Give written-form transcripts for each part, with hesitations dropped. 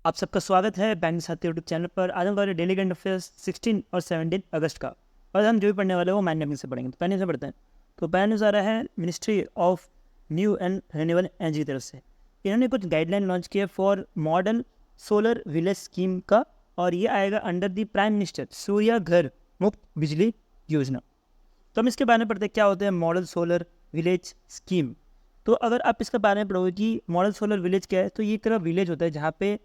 आप सबका स्वागत है बैंक साथी यूट्यूब चैनल पर। आज हम हमारे डेली करंट अफेयर्स 16 और 17 अगस्त का। और हम जो भी पढ़ने वाले हैं वो मैंडेमिंग से पढ़ेंगे। तो पहले से पढ़ते हैं। तो पहले न्यूज़ आ रहा है ministry of new and renewable energy की तरफ से। इन्होंने कुछ गाइडलाइन लॉन्च किया for model solar village scheme का, और ये आएगा under the prime minister Surya घर मुफ्त बिजली योजना। तो हम इसके बारे में पढ़ते हैं क्या होता है मॉडल सोलर विलेज स्कीम। तो अगर आप इसके बारे में पढ़ोगे कि मॉडल सोलर विलेज क्या है, तो ये एक तरह विलेज होता है जहाँ पे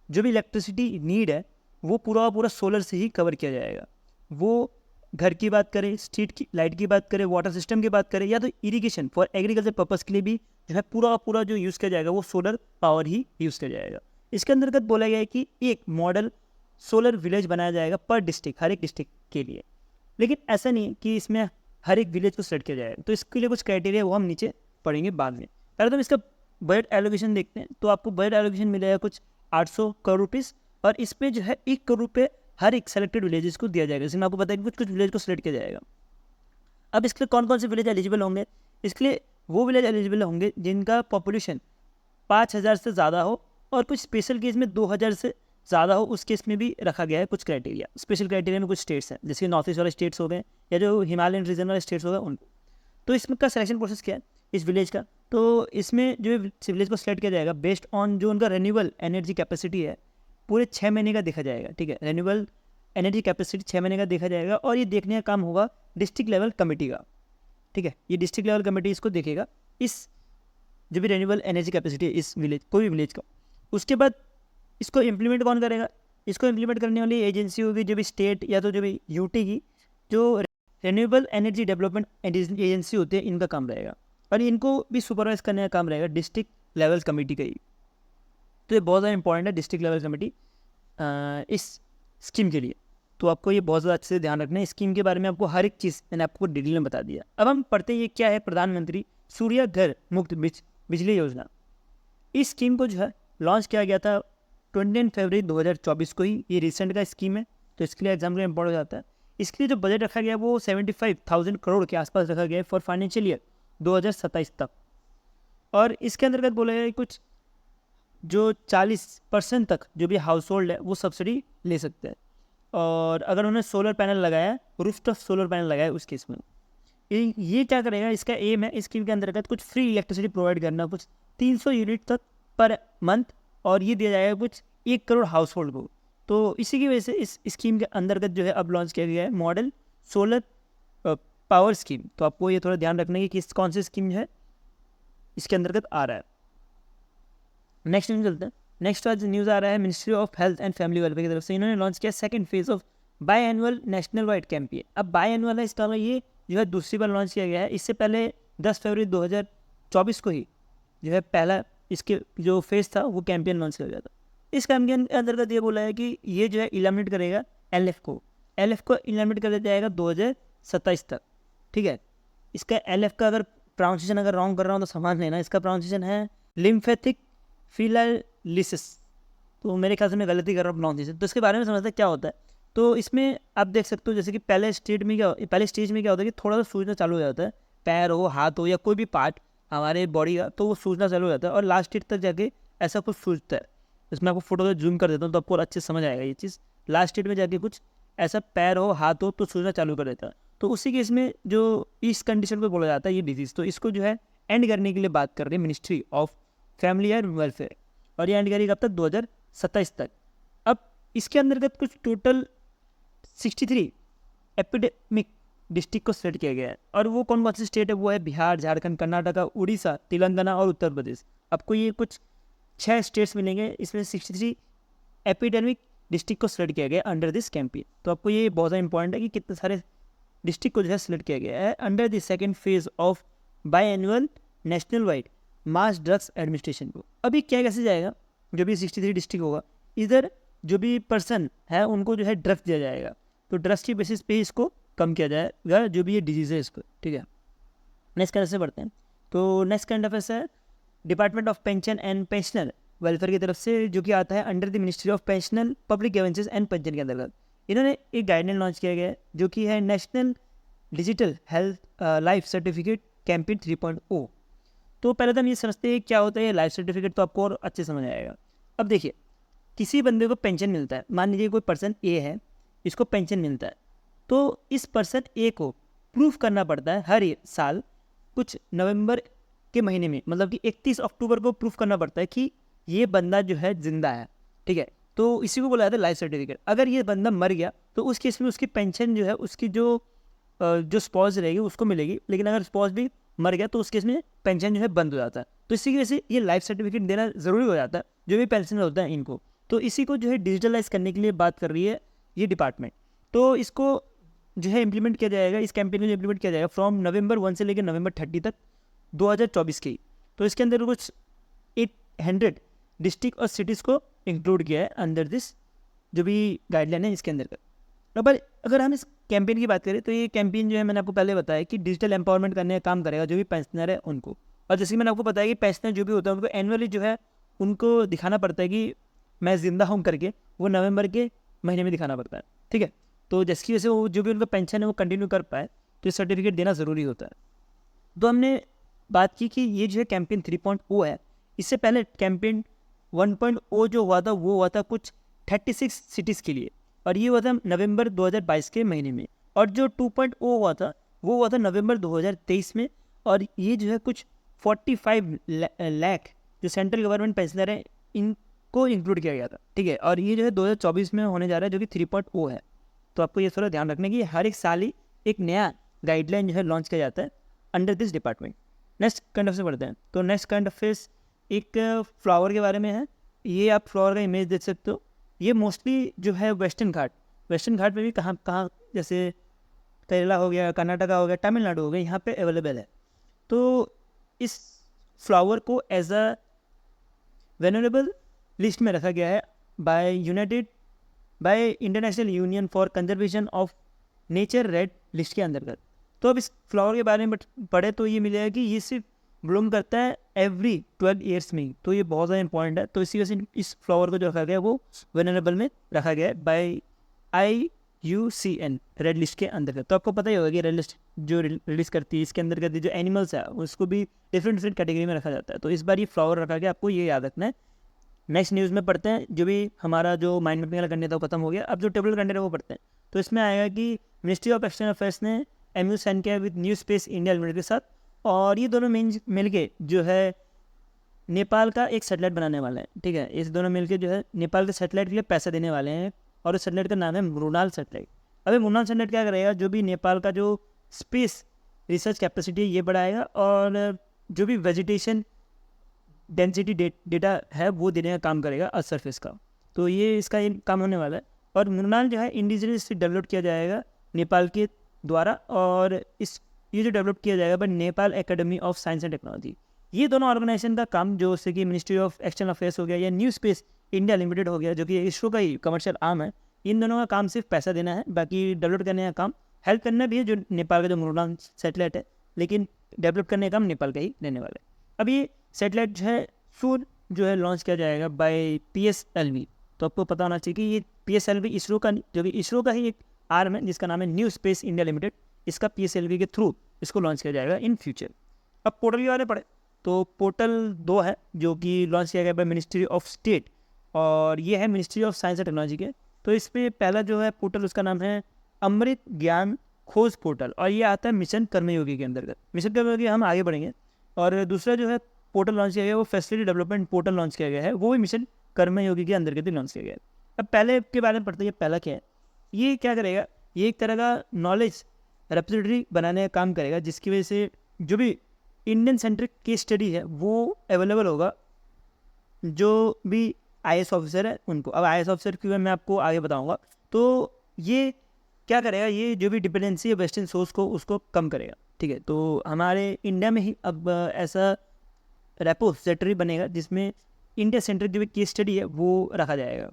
जो भी इलेक्ट्रिसिटी नीड है वो पूरा पूरा सोलर से ही कवर किया जाएगा। वो घर की बात करें, स्ट्रीट की लाइट की बात करें, वाटर सिस्टम की बात करें, या तो इरिगेशन फॉर एग्रीकल्चर पर्पज़ के लिए भी जो है पूरा पूरा जो यूज़ किया जाएगा वो सोलर पावर ही यूज़ किया जाएगा। इसके अंतर्गत बोला गया है कि एक मॉडल सोलर विलेज बनाया जाएगा पर डिस्ट्रिक्ट, हर एक डिस्ट्रिक्ट के लिए। लेकिन ऐसा नहीं है कि इसमें हर एक विलेज को सेलेक्ट किया जाएगा, तो इसके लिए कुछ क्राइटेरिया वो हम नीचे पढ़ेंगे बाद में। पहले तो हम इसका बजट एलोकेशन देखते हैं। तो आपको बजट एलोकेशन मिलेगा कुछ 800 करोड़ रुपीज़, और इसमें जो है 1 करोड़ रुपये हर एक सेलेक्टेड विलेजेस को दिया जाएगा। जिसमें आपको पता है कि कुछ कुछ विलेज को सिलेक्ट किया जाएगा। अब इसके लिए कौन कौन से विलेज एलिजिबल होंगे? इसके लिए वो विलेज एलिजिबल होंगे जिनका पॉपुलेशन 5,000 से ज़्यादा हो, और कुछ स्पेशल केस में 2,000 से ज़्यादा हो। उस केस में भी रखा गया है कुछ क्राइटेरिया। स्पेशल क्राइटेरिया में कुछ स्टेट्स हैं, जैसे नॉर्थ ईस्ट वाले स्टेट्स हो गए या जो हिमालयन रीजन वाले स्टेट्स हो गए उनको। तो इसमें का सिलेक्शन प्रोसेस क्या है इस विलेज का? तो इसमें जो विलेज को सिलेक्ट किया जाएगा बेस्ड ऑन जो उनका रेन्यूएबल एनर्जी कैपेसिटी है, पूरे 6 महीने का देखा जाएगा। ठीक है, रेन्यूएबल एनर्जी कैपेसिटी 6 महीने का देखा जाएगा, और ये देखने का काम होगा डिस्ट्रिक्ट लेवल कमेटी का। ठीक है, ये डिस्ट्रिक्ट लेवल कमेटी इसको देखेगा, इस जो भी रेन्यूएबल एनर्जी कैपेसिटी है इस विलेज, कोई भी विलेज का। उसके बाद इसको इम्प्लीमेंट कौन करेगा? इसको इम्प्लीमेंट करने वाली एजेंसी होगी जो भी स्टेट या तो जो भी यूटी की जो रेन्यूएबल एनर्जी डेवलपमेंट एजेंसी होती है, इनका काम रहेगा। और इनको भी सुपरवाइज करने का काम रहेगा डिस्ट्रिक्ट लेवल कमेटी का ही। तो ये बहुत ज़्यादा इंपॉर्टेंट है डिस्ट्रिक्ट लेवल कमेटी इस स्कीम के लिए। तो आपको ये बहुत ज़्यादा अच्छे से ध्यान रखना है। स्कीम के बारे में आपको हर एक चीज़ मैंने आपको डिटेल में बता दिया। अब हम पढ़ते हैं ये क्या है प्रधानमंत्री सूर्य घर मुफ्त बिजली योजना। इस स्कीम को जो है लॉन्च किया गया था 29 फरवरी 2024 को ही। ये रिसेंट का स्कीम है, तो इसके लिए एग्जाम के लिए इम्पोर्टेंट हो जाता है। इसके लिए जो बजट रखा गया वो 75,000 करोड़ के आसपास रखा गया है फॉर फाइनेंशियल ईयर 2027 तक। और इसके अंतर्गत बोला गया है कुछ जो 40% तक जो भी हाउस होल्ड है वो सब्सिडी ले सकते हैं। और अगर उन्होंने सोलर पैनल लगाया, रूफटॉप सोलर पैनल लगाया, उस केस में ये क्या करेगा, इसका एम है इस स्कीम के अंतर्गत कुछ फ्री इलेक्ट्रिसिटी प्रोवाइड करना, कुछ 300 यूनिट तक पर मंथ, और ये दिया जाएगा कुछ 1 करोड़ हाउस होल्ड को। तो इसी की वजह से इस स्कीम के अंतर्गत जो है अब लॉन्च किया गया है मॉडल सोलर पावर स्कीम। तो आपको ये थोड़ा ध्यान रखना है कि किस कौन सी स्कीम है इसके अंतर्गत आ रहा है। नेक्स्ट न्यूज़ चलते हैं। नेक्स्ट आज न्यूज़ आ रहा है ministry of health and family welfare की तरफ से। इन्होंने लॉन्च किया second phase of by annual national wide campaign. अब बाई एनुअल है, इसका ये जो है दूसरी बार लॉन्च किया गया है। इससे पहले 10 फरवरी 2024 को ही जो है पहला इसके जो फेज था वो कैंपेन लॉन्च किया गया था। इस कैंपेन के अंतर्गत ये बोला है कि ये जो है इलिमिनेट करेगा एल एफ को इलिमिनेट कर दिया जाएगा 2027 तक। ठीक है, इसका एल एफ का अगर प्रोनाउंसिएशन अगर रॉन्ग कर रहा हूँ तो समझ लेना। इसका प्रोनाउंसिएशन है लिम्फेटिक फिलालिसिस। तो मेरे ख्याल से मैं गलती कर रहा हूँ प्रोनाउंसिएशन। तो इसके बारे में समझते हैं क्या होता है। तो इसमें आप देख सकते हो जैसे कि पहले स्टेज में क्या होता है कि थोड़ा सा सूजना चालू हो जाता है, पैर हो, हाथ हो, या कोई भी पार्ट हमारे बॉडी का, तो वो सूजना चालू हो जाता है, और लास्ट स्टेज तक जाके ऐसा कुछ सूझता है। इसमें आपको फोटो जूम कर देता हूँ तो आपको अच्छे से समझ आएगा ये चीज़। लास्ट स्टेज में जाके कुछ ऐसा पैर हो, हाथ हो, तो सूझना चालू कर देता है। तो उसी केस में जो इस कंडीशन को बोला जाता है ये डिजीज़, तो इसको जो है एंड करने के लिए बात कर रही है ministry of family and welfare, और ये एंड करेगी कब तक? 2027 तक। अब इसके अंतर्गत कुछ टोटल 63 एपिडेमिक डिस्ट्रिक्ट को सेलेक्ट किया गया है। और वो कौन कौन से स्टेट है? वो है बिहार, झारखंड, कर्नाटका, उड़ीसा, तेलंगाना और उत्तर प्रदेश। आपको ये कुछ 6 स्टेट्स मिलेंगे। इसमें 63 एपिडेमिक डिस्ट्रिक्ट को सेलेक्ट किया गया अंडर दिस कैंपेन। तो आपको ये बहुत ज़्यादा इंपॉर्टेंट है कि कितने सारे डिस्ट्रिक्ट को जो है सिलेक्ट किया गया है under the second phase of by annual national wide mass drugs administration को। अभी क्या कैसे जाएगा? जो भी 63 डिस्ट्रिक्ट होगा, इधर जो भी पर्सन है उनको जो है ड्रग्स दिया जाएगा। तो ड्रग्स की बेसिस पे इसको कम किया जाएगा जो भी ये डिजीज़ है इसको। ठीक है, नेक्स्ट करंट से बढ़ते हैं। तो नेक्स्ट करंट अफेयर्स है department of pension and pensioner welfare की तरफ से, जो कि आता है under the ministry of personnel public grievances and pension के अंतर्गत। इन्होंने एक गाइडलाइन लॉन्च किया गया है जो कि है national digital health life certificate campaign 3.0। तो पहले तो हम ये समझते हैं क्या होता है लाइफ सर्टिफिकेट, तो आपको और अच्छे समझ आएगा। अब देखिए, किसी बंदे को पेंशन मिलता है, मान लीजिए कोई पर्सन ए है, इसको पेंशन मिलता है, तो इस पर्सन ए को प्रूफ करना पड़ता है हर साल कुछ नवंबर के महीने में, मतलब कि 31 अक्टूबर को प्रूफ करना पड़ता है कि ये बंदा जो है जिंदा है, ठीक है। तो इसी को बोला जाता है लाइफ सर्टिफिकेट। अगर ये बंदा मर गया तो उस केस में उसकी पेंशन जो है उसकी जो स्पॉज रहेगी उसको मिलेगी, लेकिन अगर स्पॉज भी मर गया तो उस केस में पेंशन जो है बंद हो जाता है। तो इसी की वजह से ये लाइफ सर्टिफिकेट देना ज़रूरी हो जाता है जो भी पेंशनर होता है इनको। तो इसी को जो है डिजिटलाइज करने के लिए बात कर रही है ये डिपार्टमेंट। तो इसको जो है इम्प्लीमेंट किया जाएगा, इस कैंपेन में इम्प्लीमेंट किया जाएगा फ्रॉम नवंबर 1 से लेकर नवंबर 30 तक 2024 की। तो इसके अंदर कुछ 800 डिस्ट्रिक्ट और सिटीज़ को इंक्लूड किया है अंडर दिस जो भी गाइडलाइन है इसके अंदर। पर अगर हम इस कैंपेन की बात करें तो ये कैंपेन जो है मैंने आपको पहले बताया कि डिजिटल एम्पावरमेंट करने का काम करेगा जो भी पेंशनर है उनको। और जैसे कि मैंने आपको बताया कि पेंशनर जो भी होता है उनको एनुअली जो है उनको दिखाना पड़ता है कि मैं ज़िंदा हूँ करके, वो नवंबर के महीने में दिखाना पड़ता है, ठीक है। तो जिसकी वजह से वो जो भी उनका पेंशन है वो कंटिन्यू कर पाए तो ये सर्टिफिकेट देना ज़रूरी होता है। तो हमने बात की कि ये जो है कैंपेन 3.0 है। इससे पहले कैंपेन 1.0 जो हुआ था वो हुआ था कुछ 36 सिटीज़ के लिए, और ये हुआ था नवंबर 2022 के महीने में। और जो 2.0 हुआ था वो हुआ था नवंबर 2023 में, और ये जो है कुछ 45 लाख जो सेंट्रल गवर्नमेंट पेंशनर हैं इनको इंक्लूड किया गया था, ठीक है। और ये जो है 2024 में होने जा रहा है जो कि 3.0 है। तो आपको ये थोड़ा ध्यान रखना कि हर एक साल ही एक नया गाइडलाइन जो है लॉन्च किया जाता है under this department. Next current affair पढ़ते हैं। तो नेक्स्ट करंट अफेयर्स एक फ्लावर के बारे में है। ये आप फ्लावर का इमेज देख सकते हो। ये मोस्टली जो है वेस्टर्न घाट में भी कहाँ कहाँ जैसे केरला हो गया, कर्नाटका हो गया, तमिलनाडु हो गया, यहाँ पे अवेलेबल है। तो इस फ्लावर को एज अ वेनरेबल लिस्ट में रखा गया है bye international union for conservation of nature red list के अंतर्गत। तो अब इस फ्लावर के बारे में पढ़े तो ये मिलेगा कि ये सिर्फ ब्लूम करता है एवरी 12 ईयर्स में, तो ये बहुत ज़्यादा इंपॉर्टेंट है। तो इसी वजह से इस फ्लावर को जो रखा गया है वो वेनरेबल में रखा गया है बाय IUCN रेड लिस्ट के अंतर्गत। तो आपको पता ही होगा कि रेड लिस्ट जो रिलीज करती है इसके अंतर्गत जो एनिमल्स है उसको भी डिफरेंट कैटेगरी में रखा जाता है। तो इस बार ये फ्लावर रखा गया, आपको ये याद रखना है। नेक्स्ट न्यूज़ में पढ़ते हैं। जो भी हमारा जो माइंड मैपिंग वाला कंटेंट था वो खत्म हो गया, अब जो टेबल कंटेंट है वो पढ़ते हैं। तो इसमें आएगा कि मिनिस्ट्री ऑफ एक्सटर्नल अफेयर्स ने MU साइन किया with new space India limited के साथ, और ये दोनों मिल के जो है नेपाल का एक सैटेलाइट बनाने वाले हैं, ठीक है। इस दोनों मिल के जो है नेपाल के सैटेलाइट के लिए पैसा देने वाले हैं, और उस सैटेलाइट का नाम है मृणाल सैटेलाइट। अभी मृणाल सैटेलाइट क्या करेगा, जो भी नेपाल का जो स्पेस रिसर्च कैपेसिटी है ये बढ़ाएगा, और जो भी वेजिटेशन डेंसिटी डेटा है वो देने का काम करेगा अर्थ सरफेस का। तो ये इसका एक काम होने वाला है। और मृणाल जो है इंडिजिनियसली डेवलप किया जाएगा नेपाल के द्वारा, और ये जो डेवलप किया जाएगा by Nepal academy of science and technology. ये दोनों ऑर्गेनाइजेशन का काम जो से कि मिनिस्ट्री ऑफ एक्सटर्नल अफेयर्स हो गया या न्यू स्पेस इंडिया लिमिटेड हो गया जो कि इसरो का ही कमर्शियल आर्म है, इन दोनों का काम सिर्फ पैसा देना है, बाकी डेवलप करने का काम हेल्प करना भी है जो नेपाल का जो मृणाल सैटेलाइट है, लेकिन डेवलप करने का काम नेपाल का ही रहने वाला है। अब ये सैटेलाइट जो है सून जो है लॉन्च किया जाएगा बाय PSLV। तो आपको पता होना चाहिए कि ये PSLV इसरो का जो कि इसरो का ही एक आर्म है जिसका नाम है न्यू स्पेस इंडिया लिमिटेड, इसका PSLV के थ्रू इसको लॉन्च किया जाएगा इन फ्यूचर। अब पोर्टल के बारे में पढ़े तो पोर्टल 2 है जो कि लॉन्च किया गया बाय मिनिस्ट्री ऑफ स्टेट, और ये है ministry of science and technology के। तो इस पर पहला जो है पोर्टल उसका नाम है अमृत ज्ञान खोज पोर्टल, और ये आता है मिशन कर्मयोगी के अंतर्गत। मिशन कर्मयोगी हम आगे बढ़ेंगे। और दूसरा जो है पोर्टल लॉन्च किया गया वो फैसिलिटी डेवलपमेंट पोर्टल लॉन्च किया गया है, वो भी मिशन कर्मयोगी के अंतर्गत ही लॉन्च किया गया है। अब पहले के बारे में पढ़ते हैं। पहला क्या है, ये क्या करेगा, ये एक तरह का नॉलेज रेपोजिटरी बनाने का काम करेगा, जिसकी वजह से जो भी इंडियन सेंट्रिक केस स्टडी है वो अवेलेबल होगा जो भी IAS ऑफिसर है उनको। अब IAS ऑफिसर की मैं आपको आगे बताऊंगा। तो ये क्या करेगा, ये जो भी डिपेंडेंसी है वेस्टर्न सोर्स को उसको कम करेगा, ठीक है। तो हमारे इंडिया में ही अब ऐसा रेपोजिटरी बनेगा जिसमें इंडिया सेंट्रिक जो भी केस स्टडी है वो रखा जाएगा।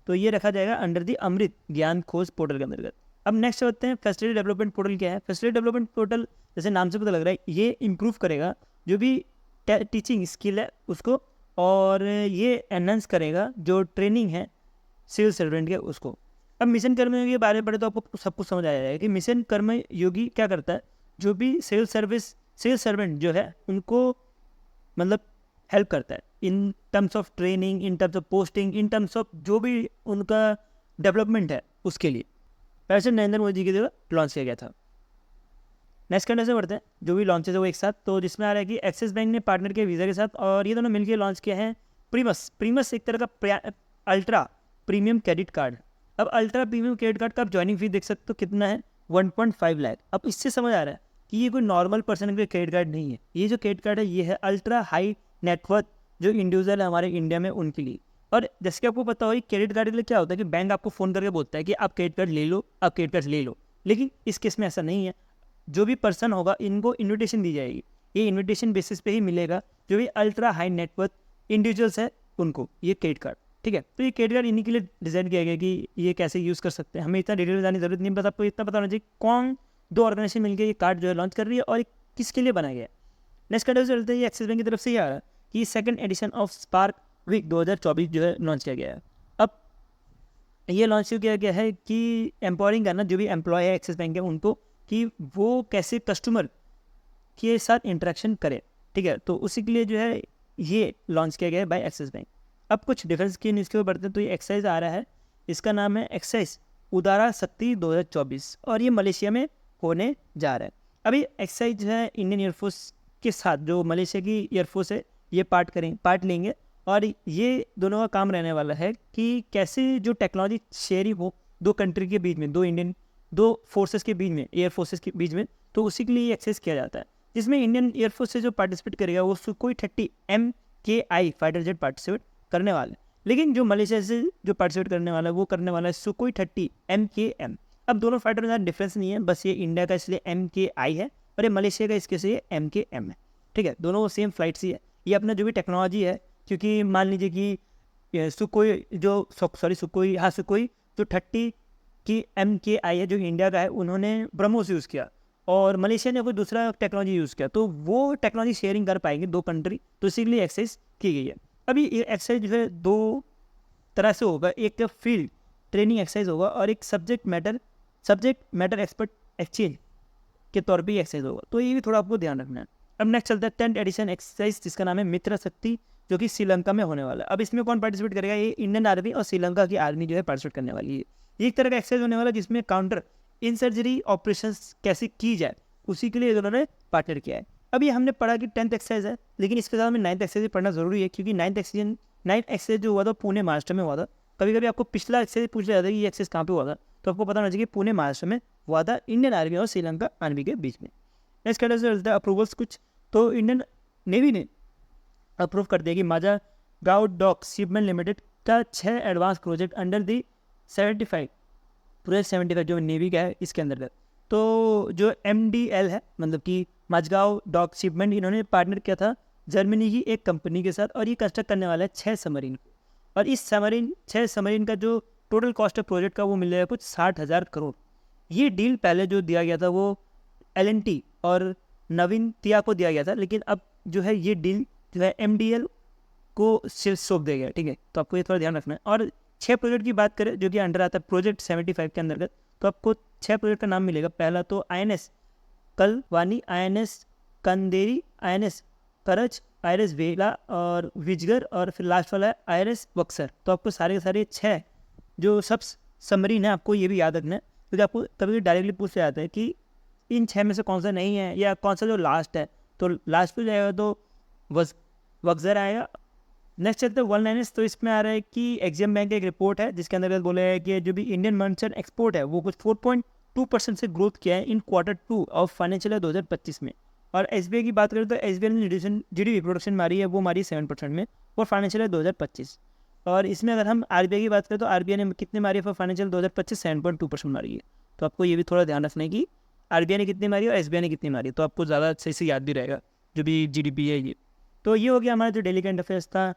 तो ये रखा जाएगा अंडर दी अमृत ज्ञान खोज पोर्टल के अंतर्गत। अब नेक्स्ट बढ़ते हैं फैसिलिटी डेवलपमेंट पोर्टल क्या है। फैसिलिटी डेवलपमेंट पोर्टल जैसे नाम से पता लग रहा है ये इम्प्रूव करेगा जो भी टीचिंग स्किल है उसको, और ये एनहांस करेगा जो ट्रेनिंग है सिविल सर्वेंट के उसको। अब मिशन कर्मयोगी के बारे में पढ़े तो आपको सब कुछ समझ आ जाएगा कि मिशन कर्मयोगी क्या करता है, जो भी सिविल सर्वेंट जो है उनको मतलब हेल्प करता है in terms of training, in terms of posting, in terms of जो भी उनका डेवलपमेंट है उसके लिए। पैसे नरेंद्र मोदी जी की जगह लॉन्च किया गया था। नेक्स्ट कंट्री से बढ़ते हैं, जो भी लॉन्चेस है वो एक साथ, तो जिसमें आ रहा है कि एक्सिस बैंक ने पार्टनर किया वीज़ा के साथ और ये दोनों मिलकर लॉन्च किया है प्रीमस एक तरह का अल्ट्रा प्रीमियम क्रेडिट कार्ड। अब अल्ट्रा प्रीमियम क्रेडिट कार्ड का आप ज्वाइनिंग फीस देख सकते हो कितना है, 1.5 लाख। अब इससे समझ आ रहा है कि ये कोई नॉर्मल पर्सन का क्रेडिट कार्ड नहीं है, ये जो क्रेडिट कार्ड है ये है अल्ट्रा हाई नेटवर्थ जो इंडिविजुअल है हमारे इंडिया में उनके लिए। और जैसे कि आपको पता हो क्रेडिट कार्ड के लिए क्या होता है कि बैंक आपको फ़ोन करके बोलता है कि आप क्रेडिट कार्ड ले लो, आप क्रेडिट कार्ड ले लो, लेकिन इस केस में ऐसा नहीं है। जो भी पर्सन होगा इनको इन्विटेशन दी जाएगी, ये इन्विटेशन बेसिस पे ही मिलेगा जो भी अल्ट्रा हाई नेटवर्थ इंडिविजुअल्स है उनको ये क्रेडिट कार्ड, ठीक है। तो ये क्रेडिट कार्ड इन्हीं के लिए डिज़ाइन किया गया कि ये कैसे यूज़ कर सकते हैं। हमें इतना डिटेल में जाने की जरूरत नहीं, बस आपको इतना पता होना चाहिए कौन दो ऑर्गेनाइजेशन मिलकर ये कार्ड जो है लॉन्च कर रही है और किसके लिए बनाया गया है। नेक्स्ट कार्ड चलते हैं, ये एक्सिस बैंक की तरफ से ही आ रहा है कि second edition of spark week 2024 जो है लॉन्च किया गया है। अब ये लॉन्च किया गया है कि एम्पावरिंग करना जो भी एम्प्लॉय है एक्सिस बैंक के उनको कि वो कैसे कस्टमर के साथ इंटरेक्शन करे, ठीक है। तो उसी के लिए जो है ये लॉन्च किया गया है बाय एक्सिस बैंक। अब कुछ डिफरेंस की न्यूज़ के ऊपर बढ़ते हैं, तो ये एक्सरसाइज आ रहा है, इसका नाम है एक्सरसाइज उदारा शक्ति 2024 और ये मलेशिया में होने जा रहा है। अभी एक्सरसाइज जो है इंडियन एयरफोर्स के साथ जो मलेशिया की एयरफोर्स है ये पार्ट लेंगे और ये दोनों का काम रहने वाला है कि कैसे जो टेक्नोलॉजी शेयरिंग हो दो कंट्री के बीच में, दो फोर्सेस के बीच में, एयर फोर्सेस के बीच में, तो उसी के लिए ये एक्सेस किया जाता है। जिसमें इंडियन एयरफोर्स से जो पार्टिसिपेट करेगा वो सुकोई 30 MKI फाइटर जेट पार्टिसिपेट करने वाला है, लेकिन जो मलेशिया से जो पार्टिसिपेट करने वाला है वो करने वाला है सुकोई 30 MKM। अब दोनों फाइटर में ज़्यादा डिफरेंस नहीं है, बस ये इंडिया का इसलिए MKI है और ये मलेशिया का इसके से MKM है, ठीक है। दोनों सेम फ्लाइट्स ही है। ये अपना जो भी टेक्नोलॉजी है, क्योंकि मान लीजिए कि सुकोई जो 30 की MKI है जो इंडिया का है उन्होंने ब्रह्मोस यूज़ किया और मलेशिया ने कोई दूसरा टेक्नोलॉजी यूज़ किया, तो वो टेक्नोलॉजी शेयरिंग कर पाएंगे दो कंट्री, तो इसीलिए एक्सरसाइज की गई है। अभी ये एक्सरसाइज जो है दो तरह से होगा, एक फील्ड ट्रेनिंग एक्सरसाइज होगा और एक सब्जेक्ट मैटर एक्सपर्ट एक्सचेंज के तौर पे एक्सरसाइज होगा, तो ये भी थोड़ा आपको ध्यान रखना है। अब नेक्स्ट चलता है 10th एडिशन एक्सरसाइज जिसका नाम है मित्र शक्ति जो कि श्रीलंका में होने वाला है। अब इसमें कौन पार्टिसिपेट करेगा, ये इंडियन आर्मी और श्रीलंका की आर्मी जो है पार्टिसिपेट करने वाली है। ये एक तरह का एक्सरसाइज होने वाला है जिसमें काउंटर इन सर्जरी ऑपरेशंस कैसे की जाए उसी के लिए उन्होंने पार्टनर किया है। अभी हमने पढ़ा कि 10th एक्सरसाइज है, लेकिन इसके साथ में 9th एक्सरसाइज पढ़ना जरूरी है, क्योंकि 9th एक्सरसाइज जो हुआ था पुणे महाराष्ट्र में हुआ था। कभी कभी आपको पिछला एक्सरसाइज पूछ लिया जाता है कि ये एक्सरसाइज कहाँ पे हुआ था, तो आपको पता होना चाहिए कि पुणे महाराष्ट्र में हुआ था इंडियन आर्मी और श्रीलंका आर्मी के बीच में। नेक्स्ट कैटेगरी है अप्रूवल्स कुछ, तो इंडियन नेवी ने अप्रूव कर दिया कि माजा गाउट डॉक शिपमेंट लिमिटेड का 6 एडवांस प्रोजेक्ट अंडर दी 75 जो नेवी का है इसके अंतर्गत। तो जो MDL है मतलब कि माझगांव डॉक शिपमेंट, इन्होंने पार्टनर किया था जर्मनी की एक कंपनी के साथ और ये कंस्ट्रक्ट करने वाला है 6 सबमरीन और इस 6 सबमरीन का जो टोटल कॉस्ट है प्रोजेक्ट का वो मिल जाएगा कुछ 60,000 करोड़। ये डील पहले जो दिया गया था वो L&T और नवीन तिया को दिया गया था, लेकिन अब जो है ये डील जो है MDL को सिर्फ सौंप दिया गया, ठीक है। तो आपको ये थोड़ा ध्यान रखना है। और 6 प्रोजेक्ट की बात करें जो कि अंडर आता है प्रोजेक्ट 75 के अंतर्गत, तो आपको 6 प्रोजेक्ट का नाम मिलेगा। पहला तो INS कलवानी, INS कंदेरी, INS करच, INS वेला और विजगर और फिर लास्ट वाला है INS बक्सर। तो आपको सारे के सारे 6 जो सब सबमरीन है आपको ये भी याद रखना है, क्योंकि आपको कभी डायरेक्टली पूछ लिया जाता है कि इन 6 में से कौन सा नहीं है या कौन सा जो लास्ट है, तो लास्ट पे जाएगा तो वक्सर आएगा। नेक्स्ट चलते हैं वर्ल्ड लाइनेस, तो इसमें आ रहा है कि एग्जाम बैंक का एक रिपोर्ट है जिसके अंदर बोला है कि जो भी इंडियन मर्चेंट एक्सपोर्ट है वो कुछ 4.2% से ग्रोथ किया है इन Q2 ऑफ फाइनेंशियल 2025 में। और SBI की बात करें तो SBI ने GDP प्रोडक्शन मारी है वो मारी 7% में फॉर फाइनेंशियल 2025। और इसमें अगर हम RBI की बात करें तो RBI ने कितने मारी है फॉर फाइनेंशियल 2025, 7.2% मारी है। तो आपको ये भी थोड़ा ध्यान रखना है कि RBI ने कितनी मारी और SBI ने कितनी मारी, तो आपको ज़्यादा सही से याद भी रहेगा जो भी GDP है ये। तो ये हो गया हमारा जो डेली करंट अफेयर्स था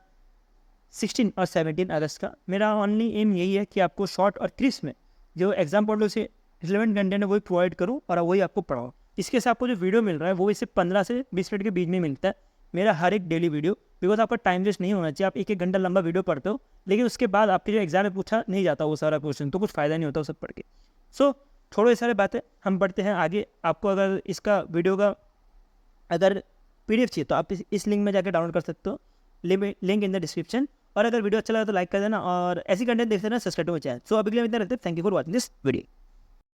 16 और 17 अगस्त का। मेरा ओनली एम यही है कि आपको शॉर्ट और क्रिस्प में जो एग्जाम पॉइंट से रिलेवेंट कंटेंट है वही प्रोवाइड करूँ और वही आपको पढ़ाओ। इसके साथ आपको जो वीडियो मिल रहा है वो इससे 15 से 20 मिनट के बीच में मिलता है मेरा हर एक डेली वीडियो, बिकॉज आपका टाइम वेस्ट नहीं होना चाहिए। आप 1-1 घंटा लंबा वीडियो पढ़ते हो लेकिन उसके बाद आपके जो एग्जाम में पूछा नहीं जाता वो सारा क्वेश्चन, तो कुछ फ़ायदा नहीं होता वो सब पढ़ के। सो छोड़ो ये सारे बातें, हम बढ़ते हैं आगे। आपको अगर इसका वीडियो का अगर PDF चाहिए तो आप इस लिंक में जाकर डाउनलोड कर सकते हो। Link in the description. और अगर वीडियो अच्छा लगा तो लाइक कर देना और ऐसी कंटेंट देखते रहना, सब्सक्राइब टू माय चैनल। सो अभी के लिए इतना रखते हैं। Thank you for watching this video.